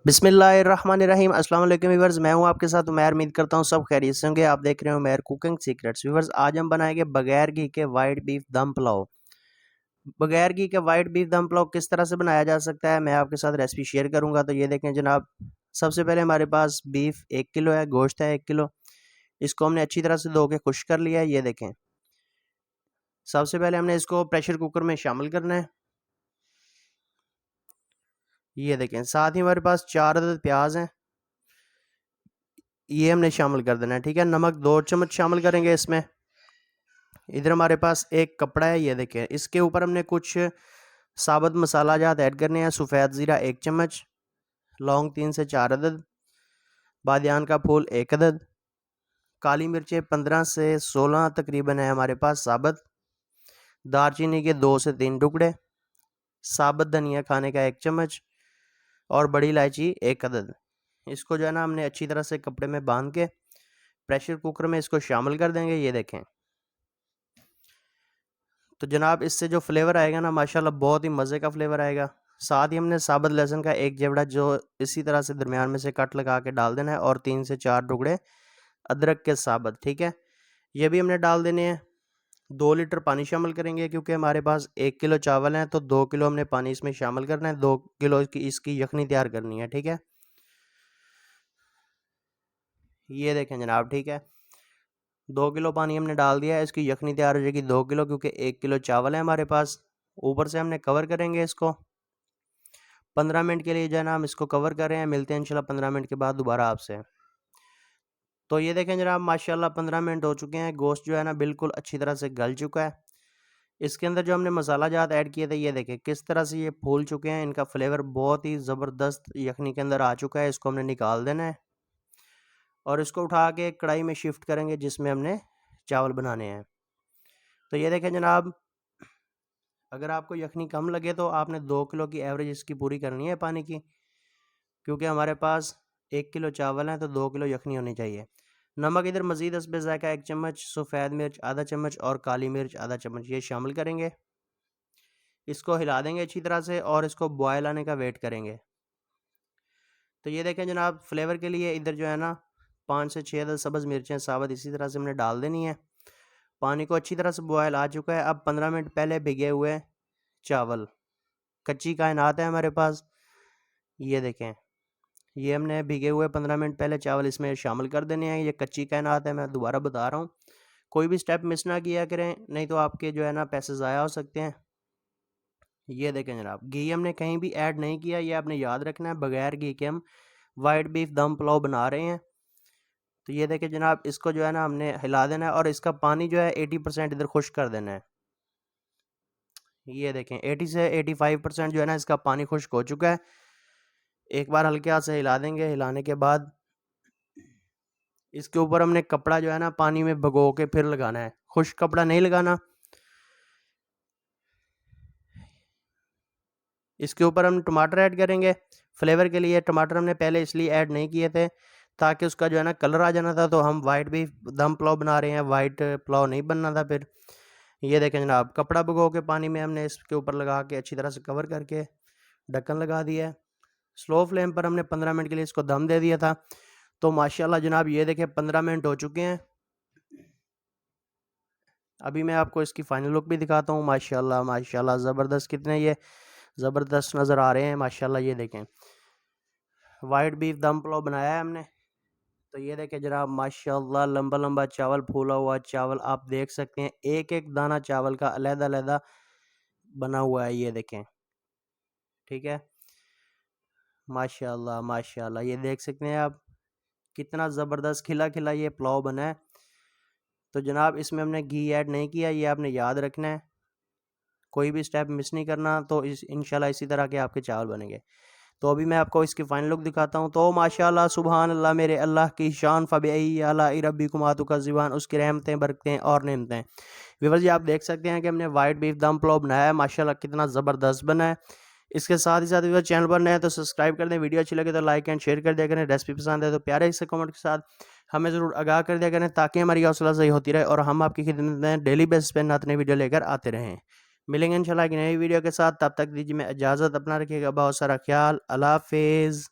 बिस्मिल्लाहिर्रहमानिर्रहीम अस्सलाम वालेकुम व्यूअर्स, मैं हूं आपके साथ उमैर। उम्मीद करता हूं सब खैरियत से होंगे। आप देख रहे हो उमैर कुकिंग सीक्रेट्स। व्यूअर्स, आज हम बनाएंगे बगैर घी के वाइट बीफ दम पुलाव। बगैर घी के वाइट बीफ दम पुलाव किस तरह से बनाया जा सकता है, मैं आपके साथ रेसिपी शेयर करूंगा। तो ये देखें जनाब, सबसे पहले हमारे पास बीफ 1 किलो है, गोश्त है 1 किलो। इसको हमने अच्छी तरह से धो के खुश कर लिया है। ये देखें, सबसे पहले हमने इसको प्रेशर कुकर में शामिल करना है। ये देखें, साथ ही हमारे पास 4 अदद प्याज हैं, ये हमने शामिल कर देना है। ठीक है, नमक 2 चम्मच शामिल करेंगे इसमें। इधर हमारे पास एक कपड़ा है, ये देखें, इसके ऊपर हमने कुछ साबुत मसाला जात ऐड करने हैं। सफ़ेद ज़ीरा 1 चम्मच, लौंग 3 से 4 अदद, बादियान का फूल 1 अदद, काली मिर्चें 15 से 16 तकरीबन है हमारे पास साबुत, दारचीनी के 2 से 3 टुकड़े, साबुत धनिया खाने का 1 चम्मच और बड़ी इलायची 1 अदद। इसको जो है ना हमने अच्छी तरह से कपड़े में बांध के प्रेशर कुकर में इसको शामिल कर देंगे। ये देखें, तो जनाब इससे जो फ्लेवर आएगा ना माशाल्लाह बहुत ही मज़े का फ्लेवर आएगा। साथ ही हमने साबुत लहसुन का एक जेवड़ा जो इसी तरह से दरमियान में से कट लगा के डाल देना है, और 3 से 4 टुकड़े अदरक के साबुत। ठीक है, ये भी हमने डाल देने हैं। 2 लीटर पानी शामिल करेंगे, क्योंकि हमारे पास 1 किलो चावल हैं तो 2 किलो हमने पानी इसमें शामिल करना है। 2 किलो की इसकी यखनी तैयार करनी है। ठीक है, ये देखें जनाब, ठीक है, 2 किलो पानी हमने डाल दिया है। इसकी यखनी तैयार हो जाएगी 2 किलो, क्योंकि 1 किलो चावल है हमारे पास। ऊपर से हमने कवर करेंगे इसको 15 मिनट के लिए। जो है ना हम इसको कवर कर रहे हैं, मिलते हैं इंशाल्लाह 15 मिनट के बाद दोबारा आपसे। तो ये देखें जनाब, माशाल्लाह 15 मिनट हो चुके हैं। गोश्त जो है ना बिल्कुल अच्छी तरह से गल चुका है। इसके अंदर जो हमने मसाला जात ऐड किए थे, ये देखें किस तरह से ये फूल चुके हैं। इनका फ्लेवर बहुत ही ज़बरदस्त यखनी के अंदर आ चुका है। इसको हमने निकाल देना है और इसको उठा के कढ़ाई में शिफ्ट करेंगे जिसमें हमने चावल बनाने हैं। तो ये देखें जनाब, अगर आपको यखनी कम लगे तो आपने 2 किलो की एवरेज इसकी पूरी करनी है पानी की, क्योंकि हमारे पास 1 किलो चावल हैं तो 2 किलो यखनी होनी चाहिए। नमक इधर मज़ीद हस्बे ज़ायक़ा 1 चम्मच, सफ़ेद मिर्च आधा चम्मच और काली मिर्च आधा चम्मच ये शामिल करेंगे। इसको हिला देंगे अच्छी तरह से और इसको बॉयल आने का वेट करेंगे। तो ये देखें जनाब, फ्लेवर के लिए इधर जो है ना 5 से 6 सब्ज़ मिर्चें साबुत इसी तरह से हमने डाल देनी है। पानी को अच्छी तरह से बॉयल आ चुका है। अब 15 मिनट पहले भिगे हुए चावल, कच्ची कायनात है हमारे पास। ये देखें, ये हमने भिगे हुए 15 मिनट पहले चावल इसमें शामिल कर देने हैं। ये कच्ची कायनात है, मैं दोबारा बता रहा हूँ, कोई भी स्टेप मिस ना किया करें, नहीं तो आपके जो है ना पैसे ज़ाया हो सकते हैं। ये देखें जनाब, घी हमने कहीं भी ऐड नहीं किया, ये आपने याद रखना है। बगैर घी के हम वाइट बीफ दम पुलाव बना रहे हैं। तो ये देखें जनाब, इसको जो है ना हमने हिला देना है और इसका पानी जो है 80% इधर खुश कर देना है। ये देखें 80 से 85% जो है ना इसका पानी खुश्क हो चुका है। एक बार हल्के हाथ से हिला देंगे। हिलाने के बाद इसके ऊपर हमने कपड़ा जो है ना पानी में भिगो के फिर लगाना है, खुश्क कपड़ा नहीं लगाना। इसके ऊपर हम टमाटर ऐड करेंगे। फ्लेवर के लिए टमाटर हमने पहले इसलिए ऐड नहीं किए थे ताकि उसका जो है ना कलर आ जाना था। तो हम वाइट भी दम पुलाव बना रहे हैं, वाइट पुलाव नहीं बनना था फिर। ये देखें जनाब, कपड़ा भिगो के पानी में हमने इसके ऊपर लगा के अच्छी तरह से कवर करके ढक्कन लगा दिया है। स्लो फ्लेम पर हमने 15 मिनट के लिए इसको दम दे दिया था। तो माशाल्लाह जनाब, ये देखें 15 मिनट हो चुके हैं। अभी मैं आपको इसकी फाइनल लुक भी दिखाता हूँ। माशाल्लाह माशाल्लाह ज़बरदस्त, कितने ये ज़बरदस्त नज़र आ रहे हैं माशाल्लाह। ये देखें, वाइट बीफ दम पुलाव बनाया है हमने। तो ये देखें जनाब, माशाल्लाह लंबा लंबा चावल, फूला हुआ चावल, आप देख सकते हैं एक एक दाना चावल का अलग अलग बना हुआ है। ये देखें, ठीक है, माशाल्लाह माशाल्लाह, ये देख सकते हैं आप कितना ज़बरदस्त खिला खिला ये पुलाव बना है। तो जनाब इसमें हमने घी ऐड नहीं किया, ये आपने याद रखना है, कोई भी स्टेप मिस नहीं करना। तो इंशाल्लाह इसी तरह के आपके चावल बनेंगे। तो अभी मैं आपको इसकी फाइनल लुक दिखाता हूँ। तो माशाल्लाह सुबहान अल्लाह, मेरे अल्लाह की शान, फ़बी अला रब्बिकुम का ज़िबान, उसकी रहमतें बरकतें और नेमतें। व्यूअर्स जी, आप देख सकते हैं कि हमने वाइट बीफ दम पुलाव बनाया है, माशाल्लाह कितना ज़बरदस्त बना है। इसके साथ ही साथ व्यूअर्स, चैनल पर नए हैं तो सब्सक्राइब कर दें, वीडियो अच्छी लगे तो लाइक एंड शेयर कर दिया करें, रेसिपी पसंद है तो प्यारे से कमेंट के साथ हमें ज़रूर आगाह कर दिया करें, ताकि हमारी हौसला सही होती रहे और हम आपकी खिदमत में डेली बेसिस पे नई वीडियो लेकर आते रहें। मिलेंगे इंशाल्लाह एक नई वीडियो के साथ, तब तक दीजिए मैं इजाज़त, अपना रखिएगा बहुत सारा ख्याल। अल्लाह हाफिज़।